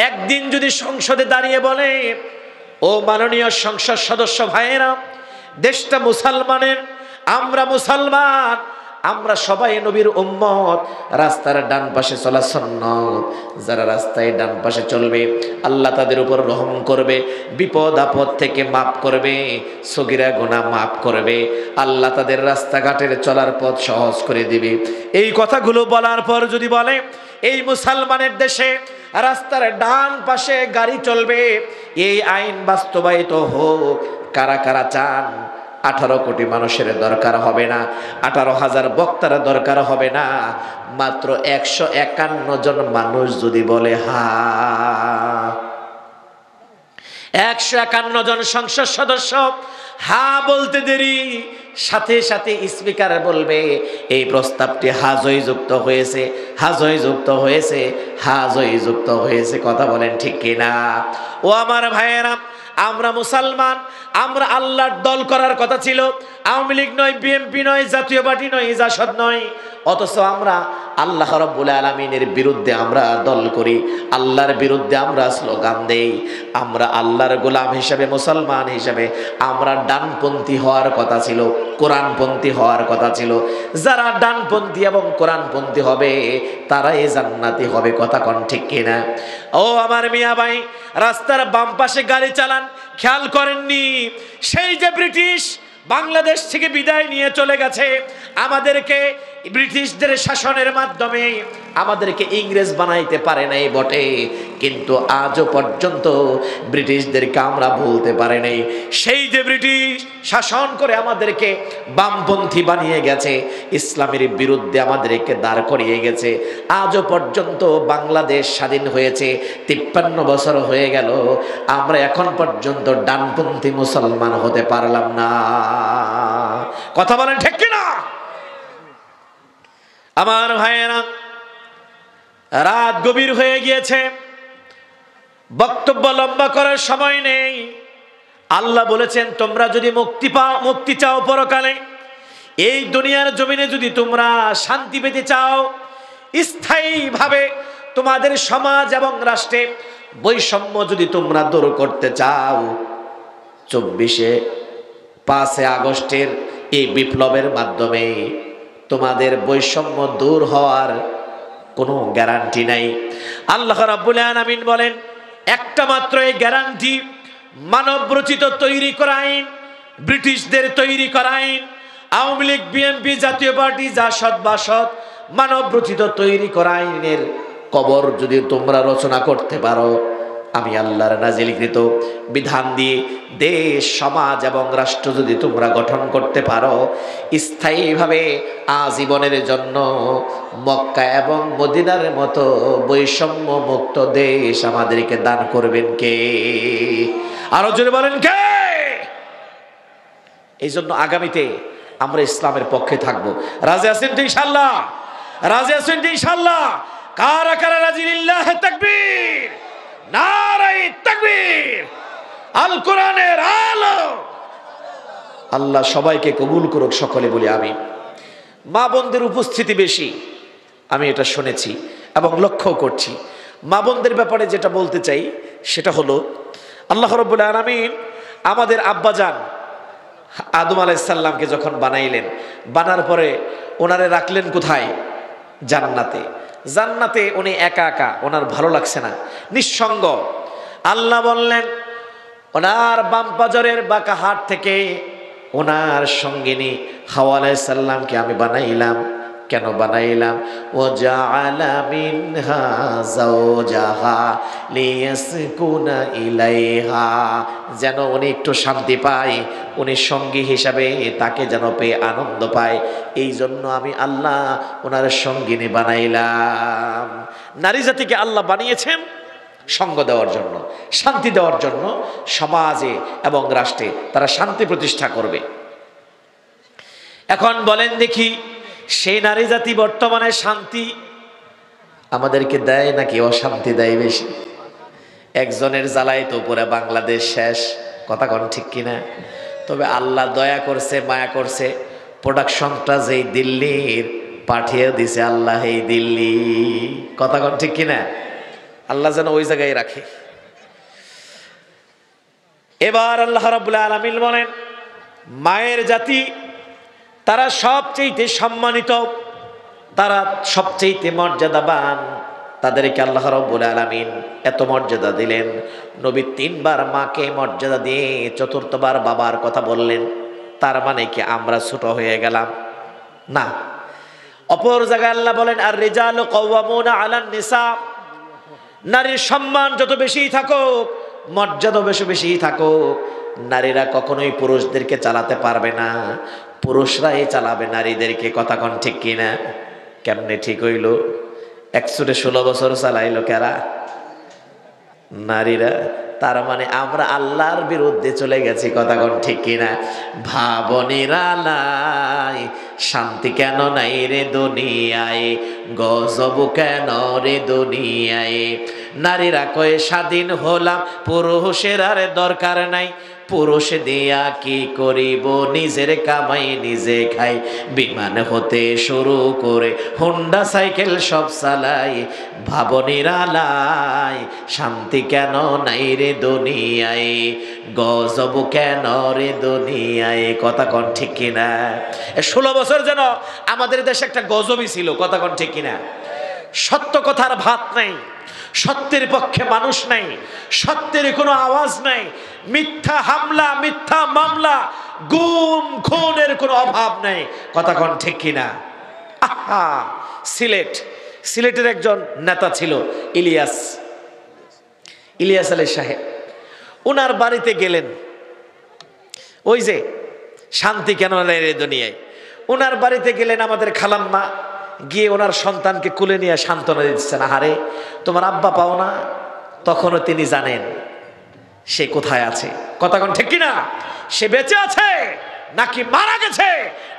একদিন যদি সংসদে দাঁড়িয়ে বলে, ও মাননীয় সংসদ সদস্য ভাইয়েরা, দেশটা মুসলমানের, আমরা মুসলমান, আমরা সবাই নবীর উম্মত, রাস্তার ডান পাশে চলা সুন্নাত, যারা রাস্তায় ডান পাশে চলবে আল্লাহ তাদের উপর রহম করবে, বিপদ আপদ থেকে মাফ করবে, সগীরা গুনাহ মাফ করবে, আল্লাহ তাদের রাস্তাঘাটের চলার পথ সহজ করে দিবে। এই কথাগুলো বলার পর যদি বলে এই মুসলমানের দেশে রাস্তার ডান পাশে গাড়ি চলবে, এই আইন বাস্তবায়িত হোক, কারা কারা চান? 18 কোটি মানুষের দরকার হবে না, 18,000 বক্তার দরকার হবে না, মাত্র 151 জন মানুষ যদি বলে হা, 151 জন সংসদ সদস্য হা বলতে দেরি, সাথে সাথে স্পিকার বলবে এই প্রস্তাবটি হাজই যুক্ত হয়েছে, হাজই যুক্ত হয়েছে, হাজই যুক্ত হয়েছে। কথা বলেন ঠিক কিনা? ও আমার ভাইয়েরা, আমরা মুসলমান, আমরা আল্লাহর দল করার কথা ছিল, আওয়ামী লীগ নয়, বিএনপি নয়, জাতীয় পার্টি নয়, জাসদ নয়, অথচ আমরা আল্লাহ রাব্বুল আলামিনের বিরুদ্ধে আমরা দল করি, আল্লাহর বিরুদ্ধে আমরা স্লোগান দেই। আমরা আল্লাহর গোলাম হিসাবে, মুসলমান হিসাবে আমরা ডানপন্থী হওয়ার কথা ছিল, কোরআনপন্থী হওয়ার কথা ছিল। যারা ডানপন্থী এবং কোরআনপন্থী হবে তারাই জান্নাতি হবে। কথা কোন ঠিক কিনা? ও আমার মিয়া ভাই, রাস্তার বাম পাশে গাড়ি চালান, খেয়াল করেননি সেই যে ব্রিটিশ বাংলাদেশ থেকে বিদায় নিয়ে চলে গেছে, আমাদেরকে ব্রিটিশদের শাসনের মাধ্যমে আমাদেরকে ইংরেজ বানাইতে পারে নাই বটে, কিন্তু আজও পর্যন্ত ব্রিটিশদেরকে আমরা ভুলতে পারি নাই। সেই যে ব্রিটিশ শাসন করে আমাদেরকে বামপন্থী বানিয়ে গেছে, ইসলামের বিরুদ্ধে আমাদেরকে দাঁড় করিয়ে গেছে, আজও পর্যন্ত বাংলাদেশ স্বাধীন হয়েছে 53 বছর হয়ে গেল, আমরা এখন পর্যন্ত ডানপন্থী মুসলমান হতে পারলাম না। কথা বলেন ঠিক কিনা? আমার ভাইয়েরা, রাত গভীর হয়ে গিয়েছে, বক্তব্য লম্বা করার সময় নেই। আল্লাহ বলেছেন তোমরা যদি মুক্তি চাও পরকালে, এই দুনিয়ার জমিনে যদি তোমরা শান্তি পেতে চাও, স্থায়ীভাবে তোমাদের সমাজ এবং রাষ্ট্রে বৈষম্য যদি তোমরা দূর করতে চাও, 5 আগস্টের এই বিপ্লবের মাধ্যমে তোমাদের বৈষম্য দূর হওয়ার কোনো গ্যারান্টি নাই। আল্লাহ রাব্বুল আলামিন বলেন একটা মাত্র এই গ্যারান্টি, মানব রচিত তৈরি করা আইন, ব্রিটিশদের তৈরি করা আইন, আওয়ামী লীগ, বিএনপি, জাতীয় পার্টি, জাসদ, বাসদ, মানব রচিত তৈরি করা আইনের কবর যদি তোমরা রচনা করতে পারো, আমি আল্লাহর নাজিলকৃত বিধান দিয়ে দেশ, সমাজ এবং রাষ্ট্র যদি তোমরা গঠন করতে পারো, স্থায়ীভাবে আজীবনের জন্য মক্কা এবং মদিনার মতো বৈষম্য মুক্ত দেশ আমাদেরকে দান করবেন কে? আরো জোরে বলেন কে? এই জন্য আগামীতে আমরা ইসলামের পক্ষে থাকবো। রাজি আছেন তো ইনশাআল্লাহ? রাজি আছেন তো ইনশাআল্লাহ? কারা কারা রাজি? লিল্লাহি তাকবীর, নারায়ে তাকবীর, আল কোরআনের আলো। আল্লাহ সবাইকে কবুল করুক, সকলে বলি আমিন। মা বোনদের উপস্থিতি বেশি, আমি এটা শুনেছি এবং লক্ষ্য করছি। মা বোনদের ব্যাপারে যেটা বলতে চাই সেটা হলো, আল্লাহ রাব্বুল আলামিন আমাদের আব্বাজান আদম আলাইহিস সালামকে যখন বানাইলেন, বানার পরে ওনারে রাখলেন কোথায়? জান্নাতে। জান্নাতে উনি একা একা, ওনার ভালো লাগছে না, নিঃসঙ্গ। আল্লাহ বললেন ওনার বাম পাজরের বাঁকা হাত থেকে ওনার সঙ্গিনী হাওয়া আলাইহিস সালামকে আমি বানাইলাম। কেন বানাইলাম? ও জাআলা মিনহা যাওজাহা লিয়াসকুনা ইলাইহা, যেন উনি একটু শান্তি পায়, উনি সঙ্গী হিসাবে তাকে যেন পেয়ে আনন্দ পায়। এই জন্য আমি আল্লাহ ওনার সঙ্গিনী বানাইলাম। নারী জাতিকে আল্লাহ বানিয়েছেন সঙ্গ দেওয়ার জন্য, শান্তি দেওয়ার জন্য, সমাজে এবং রাষ্ট্রে তারা শান্তি প্রতিষ্ঠা করবে। এখন বলেন দেখি, সেই নারী জাতি বর্তমানে শান্তি আমাদেরকে দেয় নাকি অশান্তি দেয় বেশি? একজনের জ্বালায় তো পুরো বাংলাদেশ শেষ। কথা কোন ঠিক কিনা? তবে আল্লাহ দয়া করছে, মায়া করছে, প্রোডাকশনটা যেই দিল্লির পাঠিয়ে দিছে আল্লাহ এই দিল্লি। কথা কোন ঠিক কিনা? আল্লাহ যেন ওই জায়গায় রাখে। এবার আল্লাহ রাব্বুল আলামিন বলেন, মায়ের জাতি তারা সবচেয়ে সম্মানিত, তারা সবচেয়ে মর্যাদাবান। তাদেরকে আল্লাহ রাব্বুল আলামিন এত মর্যাদা দিলেন, নবী 3 বার মাকে মর্যাদা দিয়ে 4র্থবার বাবার কথা বললেন। তার মানে কি আমরা ছোট হয়ে গেলাম? না। অপর জায়গায় আল্লাহ বলেন, আর রিজালু কাওয়ামুনা আলান নিসা, নারীর সম্মান যত বেশি থাকুক, মর্যাদা বেশি থাকুক, নারীরা কখনোই পুরুষদেরকে চালাতে পারবে না, পুরুষরাই চালাবে নারীদেরকে। কথা কোন ঠিক কিনা? কেমনে ঠিক হইল? 116 বছর চালাইলো কারা? নারীরা। তার মানে আমরা আল্লাহর বিরুদ্ধে চলে গেছি। কথা কোন ঠিক কিনা? ভাবনীরা নাই, শান্তি কেন নাই রে দুনিয়ায়, গজব কেন রে দুনিয়ায়। নারীরা কয়ে স্বাধীন হলাম, পুরুষের আর দরকার নাই, পুরুষ দিয়া কি করিব, নিজের কামাই নিজে খাই, বিমান হতে শুরু করে হোন্ডা সাইকেল সব চালাই। ভাবনীরা লাই, শান্তি কেন নাই রে দুনিয়ায়, গজব কেন রে দুনিয়ায়। কথা কোন ঠিক কিনা? 16 বছর যেন আমাদের দেশে একটা গজবই ছিল। কথা কোন ঠিক কিনা? সত্য কথার ভাত নাই, সত্যের পক্ষে মানুষ নাই, সত্যের কোনো আওয়াজ নাই, মিথ্যা হামলা, মিথ্যা মামলা, গুম খুনের কোনো অভাব নাই। কথা কোন ঠিক কিনা? আহা, সিলেটের একজন নেতা ছিল ইলিয়াস আলী সাহেব। ওনার বাড়িতে গেলেন, ওই যে শান্তি কেন নাই রে দুনিয়ায়, ওনার বাড়িতে গেলেন আমাদের খালাম্মা, গিয়ে ওনার সন্তানকে কুলে নিয়ে সান্ত্বনা দিচ্ছেন, আহারে তোমার আব্বা পাও না। তখনও তিনি জানেন সে কোথায় আছে। কথা কোন ঠিক কিনা? সে বেঁচে আছে নাকি মারা গেছে,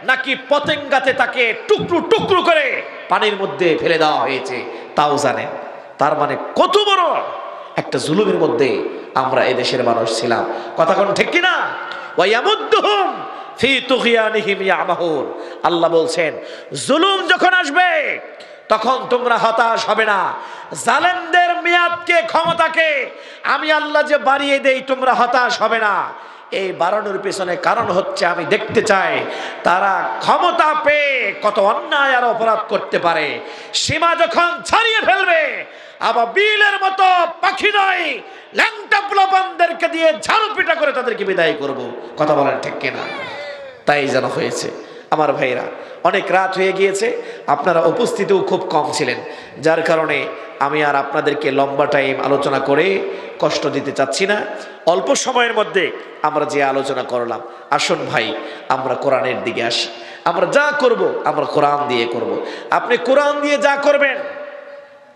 নাকি পতেঙ্গাতে তাকে টুকরো টুকরো করে পানির মধ্যে ফেলে দেওয়া হয়েছে, তাও জানেন। তার মানে কত বড় একটা জুলুমের মধ্যে আমরা এদেশের মানুষ ছিলাম। কথা কোন ঠিক কিনা? ওয়ায়ামুদ্দুহুম ফি তুগয়ানিহিম ইয়ামাহুন। আল্লাহ বলছেন, জুলুম যখন আসবে তখন তোমরা হতাশ হবে না। জালেমদের মেয়াদকে, ক্ষমতাকে আমি আল্লাহ যে বাড়িয়ে দেই, তোমরা হতাশ হবে না। এই বাড়ানোর পেছনে কারণ হচ্ছে আমি দেখতে চাই তারা ক্ষমতা পেয়ে কত অন্যায় আর অপরাধ করতে পারে। সীমা যখন ছাড়িয়ে ফেলবে, আবার বিলের মতো পাখি নয়, ল্যাংটা পোলাপানদেরকে দিয়ে ঝাড়ু পিটা করে তাদেরকে বিদায় করব। কথা বলেন ঠিক কিনা? তাই যেন হয়েছে। আমার ভাইরা, অনেক রাত হয়ে গিয়েছে, আপনারা উপস্থিতিও খুব কম ছিলেন, যার কারণে আমি আর আপনাদেরকে লম্বা টাইম আলোচনা করে কষ্ট দিতে চাচ্ছি না। অল্প সময়ের মধ্যে আমরা যে আলোচনা করলাম, আসুন ভাই আমরা কোরআনের দিকে আসি। আমরা যা করব আমরা কোরআন দিয়ে করব। আপনি কোরআন দিয়ে যা করবেন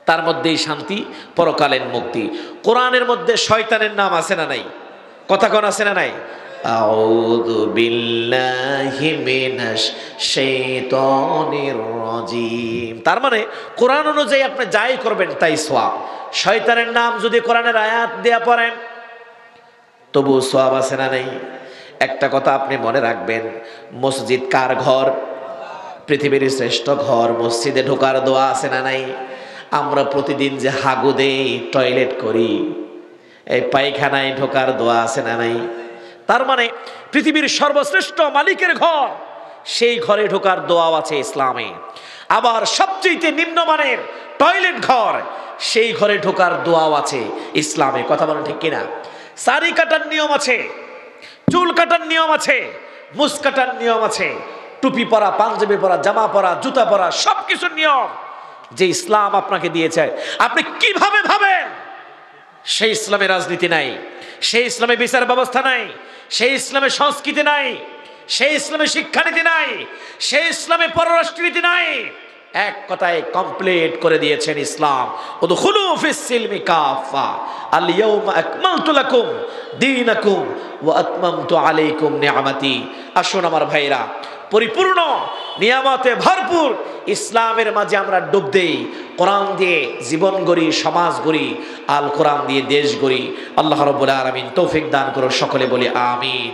তার মধ্যেই শান্তি, পরকালীন মুক্তি। কোরআনের মধ্যে শয়তানের নাম আছে না নাই? কথা কোন আছে না নাই? আউযু বিল্লাহি মিনাশ শাইতানির রাজিম। তার মানে কোরআন অনুযায়ী আপনি যাই করবেন তাই সওয়াব। শয়তানের নাম যদি কোরআনের আয়াত দেয়া পড়েন তবু সওয়াব আছে না নাই? একটা কথা আপনি মনে রাখবেন, মসজিদ কার ঘর? পৃথিবীর শ্রেষ্ঠ ঘর। মসজিদে ঢোকার দোয়া আছে না নাই? আমরা প্রতিদিন যে হাগু দেই, টয়লেট করি, এই পায়খানায় ঢোকার দোয়া আছে না নাই? তার মানে পৃথিবীর সর্বশ্রেষ্ঠ মালিকের ঘর, সেই ঘরে ঢোকার দোয়াও আছে ইসলামে। আবার সবচেয়ে নিম্নমানের টয়লেট ঘর, সেই ঘরে ঢোকার দোয়াও আছে ইসলামে। কথা বলেন ঠিক কিনা? সারি কাটার নিয়ম আছে, চুল কাটার নিয়ম আছে, মুছ কাটার নিয়ম আছে, টুপি পরা, পাঞ্জাবি পরা, জামা পরা, জুতা পরা, সবকিছুর নিয়ম যে ইসলাম আপনাকে দিয়েছে। আপনি কিভাবে ভাবেন সেই ইসলামে রাজনীতি নাই, সেই ইসলামে বিচার ব্যবস্থা নাই, সেই ইসলামে সংস্কৃতি নাই, সেই ইসলামে শিক্ষানীতি নাই, সেই ইসলামে পররাষ্ট্রনীতি নাই। এক কথায় কমপ্লিট করে দিয়েছেন ইসলাম। উদখুলু ফিস সিলমি কাফা আল ইয়াউমা আকমালতু লাকুম দীনাকুম ওয়া আতমামতু আলাইকুম নিআমাতি। আসুন আমার ভাইরা, পরিপূর্ণ নিয়ামতে ভরপুর ইসলামের মাঝে আমরা ডুব দেই। কোরআন দিয়ে জীবন গড়ি, সমাজ গড়ি, আল কোরআন দিয়ে দেশ গড়ি। আল্লাহ রাব্বুল আলামিন তৌফিক দান করুন। সকলে বলি আমিন।